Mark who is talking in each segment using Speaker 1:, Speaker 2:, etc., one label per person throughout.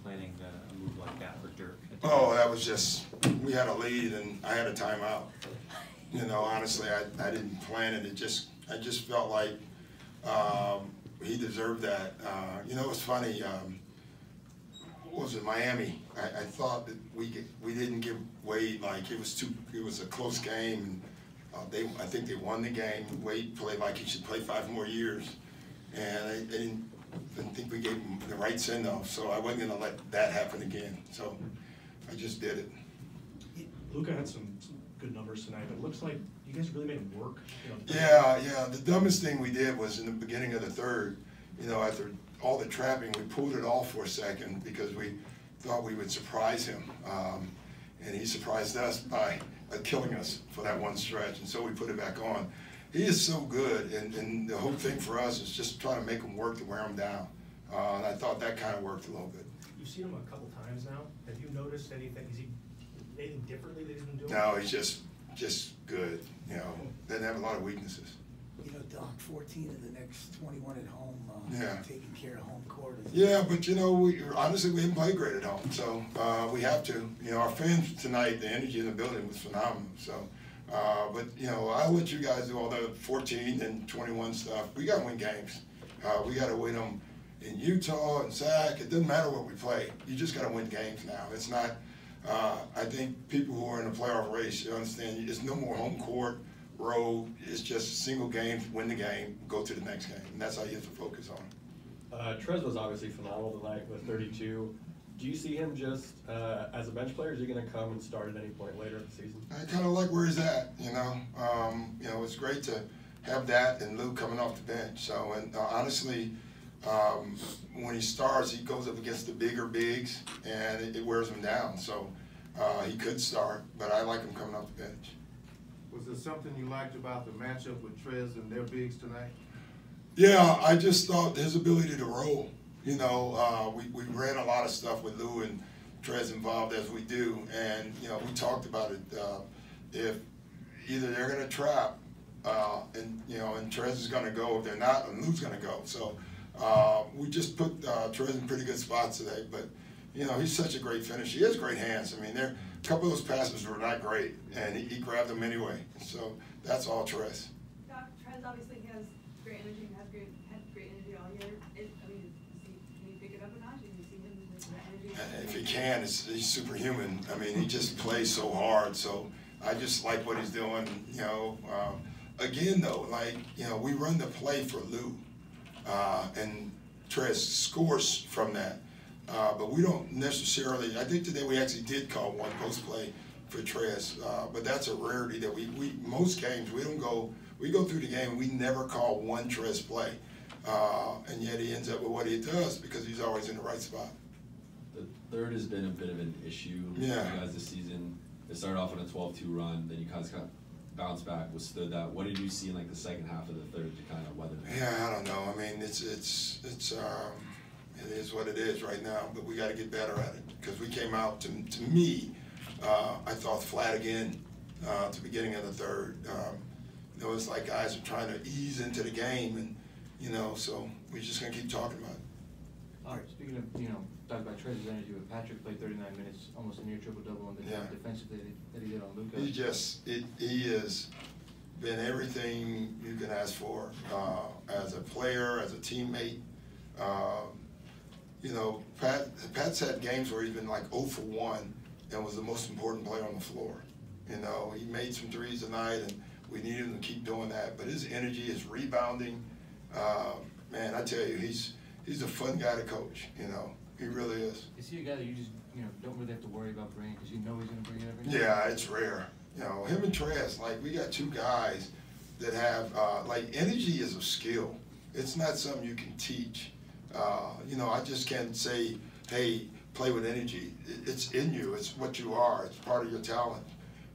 Speaker 1: planning a move like that for Dirk?
Speaker 2: Oh, that was just, we had a lead and I had a timeout. You know, honestly, I didn't plan it. I just felt like he deserved that. You know, it's funny. What was it, Miami? I thought that we didn't give Wade, like it was a close game. And I think they won the game. Wade played like he should play 5 more years, and I didn't think we gave him the right send-off. So I wasn't going to let that happen again. So I just did it.
Speaker 3: Luka had some good numbers tonight, but it looks like you guys really made him work. You know,
Speaker 2: Yeah. The dumbest thing we did was in the beginning of the third. You know, after all the trapping, we pulled it off for a second because we thought we would surprise him, and he surprised us by killing us for that one stretch, and so we put it back on. He is so good, and the whole thing for us is just trying to make him work to wear him down, and I thought that kind of worked a little bit.
Speaker 3: You've seen him a couple times now. Have you noticed anything? Is he anything differently that he's been doing?
Speaker 2: No, he's just good. You know, doesn't have a lot of weaknesses.
Speaker 4: You know, Doc, 14 of the next 21 at home,
Speaker 2: Yeah.
Speaker 4: taking care of home court.
Speaker 2: Yeah, but you know, honestly, we didn't play great at home, so we have to. You know, our fans tonight, the energy in the building was phenomenal. So, but you know, I'll let you guys do all the 14 and 21 stuff. We got to win games. We got to win them in Utah and SAC. It doesn't matter what we play. You just got to win games now. It's not. I think people who are in the playoff race, you understand, there's no more home court, road. It's just single games, win the game, go to the next game, and that's how you have to focus on.
Speaker 5: Trez was obviously phenomenal tonight with 32. Do you see him just as a bench player? Is he going to come and start at any point later in the season?
Speaker 2: I kind of like where he's at. You know, it's great to have that and Lou coming off the bench. So, and honestly, when he starts, he goes up against the bigger bigs, and it wears him down. So he could start, but I like him coming off the bench.
Speaker 6: Was there something you liked about the matchup with Trez and their bigs tonight?
Speaker 2: Yeah, I just thought his ability to roll. You know, we ran a lot of stuff with Lou and Trez involved as we do, and you know, we talked about it. If either they're going to trap, and you know, and Trez is going to go. If they're not, and Lou's going to go. So we just put Trez in pretty good spots today. But you know, he's such a great finisher. He has great hands. I mean, a couple of those passes were not great, and he grabbed them anyway. So that's all Trez.
Speaker 7: Doc, Trez obviously has great energy and had great energy all year. I mean, can you pick it up a notch? Can you see him with that energy?
Speaker 2: If he can, he's superhuman. I mean, he just plays so hard. So I just like what he's doing. You know, again though, like you know, we run the play for Lou, and Trez scores from that. But we don't necessarily. I think today we actually did call one post play for Trez, but that's a rarity that we most games we don't go. We go through the game and we never call one Trez play, and yet he ends up with what he does because he's always in the right spot.
Speaker 8: The third has been a bit of an issue for you guys this season. It started off on a 12-2 run, then you guys kind of bounced back, withstood that. What did you see in like the second half of the third to kind of weather that?
Speaker 2: Yeah, I don't know. I mean, it is what it is right now, but we got to get better at it because we came out to me, I thought flat again at the beginning of the third. You know, it's like guys are trying to ease into the game, and you know, so we're just gonna keep talking about it.
Speaker 9: All right. Speaking of, you know, talk about Trez's energy, with Patrick played 39 minutes, almost a near triple-double, and the defensive that he did on Luka.
Speaker 2: He has been everything you can ask for as a player, as a teammate. You know, Pat's had games where he's been like 0 for 1 and was the most important player on the floor. You know, he made some threes tonight, and we need him to keep doing that. But his energy, his rebounding, man, I tell you, he's a fun guy to coach. You know, he really is.
Speaker 9: Is he a guy that you just, you know, don't really have to worry about bringing because you know he's going to bring it every night?
Speaker 2: Yeah, it's rare. You know, him and Trez, like we got two guys that have like energy is a skill. It's not something you can teach. You know, I just can't say, hey, play with energy. It's in you. It's what you are. It's part of your talent.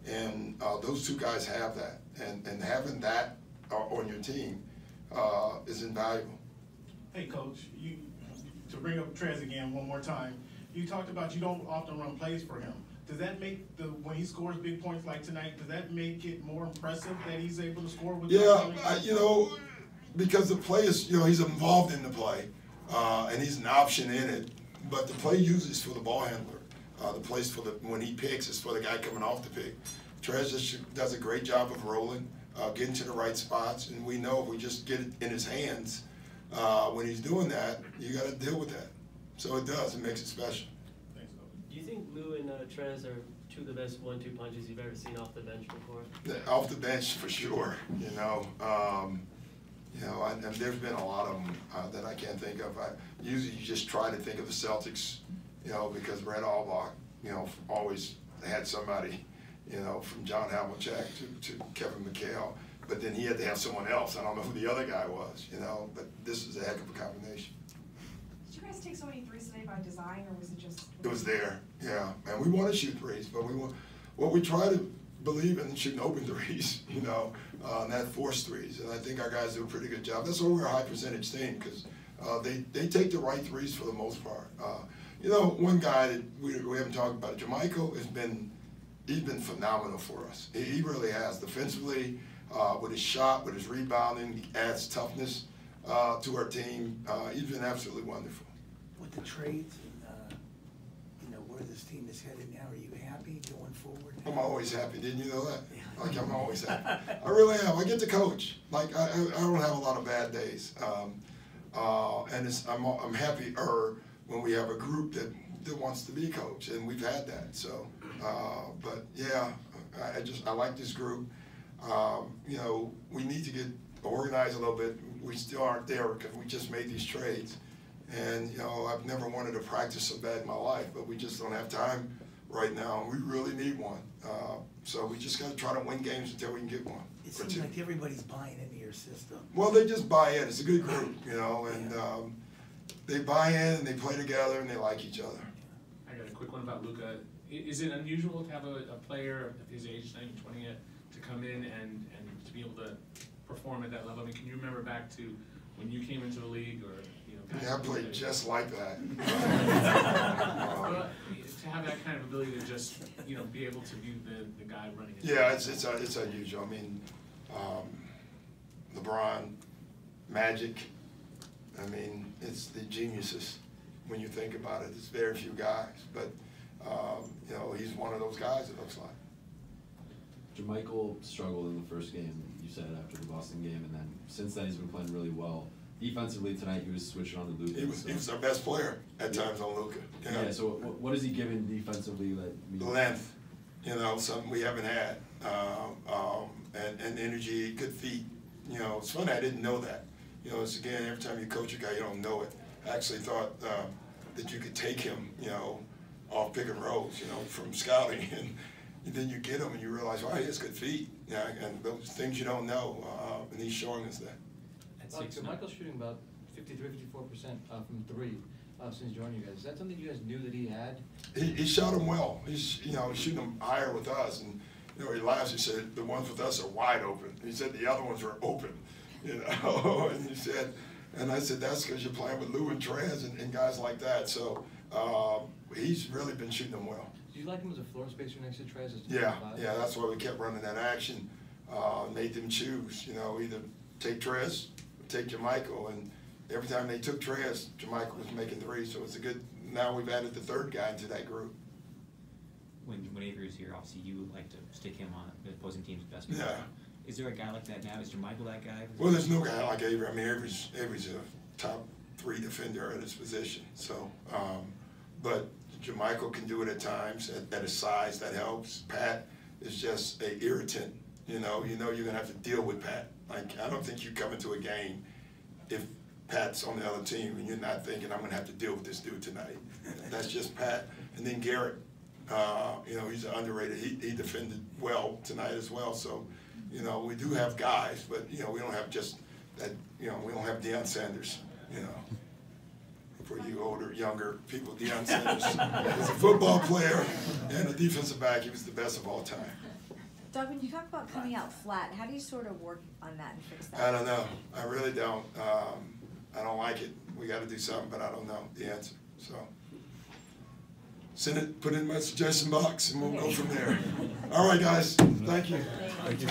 Speaker 2: And those two guys have that. And having that on your team is invaluable.
Speaker 10: Hey, Coach, to bring up Trez again one more time, you talked about you don't often run plays for him. Does that make when he scores big points like tonight, does that make it more impressive that he's able to score with?
Speaker 2: Yeah, you know, because the play is, you know, he's involved in the play, and he's an option in it. but the play used is for the ball handler. The place for when he picks is for the guy coming off the pick. Trez just does a great job of rolling, getting to the right spots, and we know if we just get it in his hands when he's doing that, you got to deal with that. So it does. It makes it special.
Speaker 10: Thanks, Coach.
Speaker 11: Do you think Lou and Trez are two of the best 1-2 punches you've ever seen off the bench before?
Speaker 2: Off the bench for sure. And there's been a lot of them that I can't think of. Usually you just try to think of the Celtics, because Red Auerbach, always had somebody, from John Havlicek to Kevin McHale, but then he had to have someone else. I don't know who the other guy was, but this is a heck of a combination.
Speaker 12: Did you guys take so many threes today by design, or was it just?
Speaker 2: It was there, yeah. And we want to shoot threes, but what we try to believe in shooting open threes, not forced threes. And I think our guys do a pretty good job. That's why we're a high percentage team, because they take the right threes for the most part. One guy that we haven't talked about, Jermichael, he's been phenomenal for us. He really has. Defensively, with his shot, with his rebounding, he adds toughness to our team. He's been absolutely wonderful.
Speaker 4: With the trades and where this team is headed now, are you happy going forward?
Speaker 2: I'm always happy. Didn't you know that? Like, I'm always happy. I really am. I get to coach. Like, I don't have a lot of bad days. And I'm happier when we have a group that wants to be coached, and we've had that. So, but yeah, I like this group. We need to get organized a little bit. We still aren't there because we just made these trades. And, I've never wanted to practice so bad in my life, but we just don't have time right now, and we really need one. So we just got to try to win games until we can get one.
Speaker 4: It seems like everybody's buying into your system.
Speaker 2: Well, they just buy in. It's a good group, and they buy in and they play together and they like each other.
Speaker 3: I got a quick one about Luka. Is it unusual to have a player of his age, 19, 20, to come in and to be able to perform at that level? I mean, can you remember back to when you came into the league, or
Speaker 2: Yeah, I played just like that.
Speaker 3: To have that kind of ability to just be able to be the guy running it.
Speaker 2: Yeah, it's unusual. I mean, LeBron, Magic. I mean, it's the geniuses when you think about it. It's very few guys, but he's one of those guys. It looks like.
Speaker 8: Jermichael struggled in the first game, you said, after the Boston game, and then since then he's been playing really well. Defensively tonight, he was switching on to Luka.
Speaker 2: He was our best player at times on Luka.
Speaker 8: Yeah. So what is he giving defensively?
Speaker 2: The length, something we haven't had, and energy, good feet. It's funny, I didn't know that. It's again, every time you coach a guy, you don't know it. I actually thought that you could take him, off pick and rolls, from scouting, and then you get him and you realize, wow, he has good feet. Yeah, and those things you don't know, and he's showing us that.
Speaker 9: Michael's shooting about 53-54% from three since joining you guys. Is that something you guys knew that he had?
Speaker 2: He shot him well. He's shooting them higher with us, and he laughs. He said the ones with us are wide open. He said the other ones are open, and he said, and I said that's because you're playing with Lou and Trez and guys like that. So he's really been shooting them well.
Speaker 9: Do you like him as a floor spacer next to Trez?
Speaker 2: Yeah, that's why we kept running that action. Made them choose, either take Trez, take Jermichael, and every time they took Trez, Jermichael was making threes, so it's a good, now we've added the third guy into that group.
Speaker 1: When Avery's here, obviously you like to stick him on the opposing team's best player.
Speaker 2: Yeah.
Speaker 1: Is there a guy like that now? Is Jermichael that guy?
Speaker 2: Well, there's no guy like Avery. I mean, Avery's a top 3 defender at his position, so, but Jermichael can do it at times, at his size, that helps. Pat is just an irritant, you're gonna have to deal with Pat. Like, I don't think you come into a game if Pat's on the other team and you're not thinking, I'm going to have to deal with this dude tonight. That's just Pat. And then Garrett, he's underrated. He defended well tonight as well. So, we do have guys, but, we don't have just that, we don't have Deion Sanders, For you older, younger people, Deion Sanders was a football player and a defensive back. He was the best of all time.
Speaker 13: Doug, when you talk about coming out flat, how do you sort of work on that and fix that?
Speaker 2: I don't know. I really don't. I don't like it. We got to do something, but I don't know the answer. So send it, put it in my suggestion box, and we'll go from there. All right, guys. Thank you.
Speaker 13: Thank you.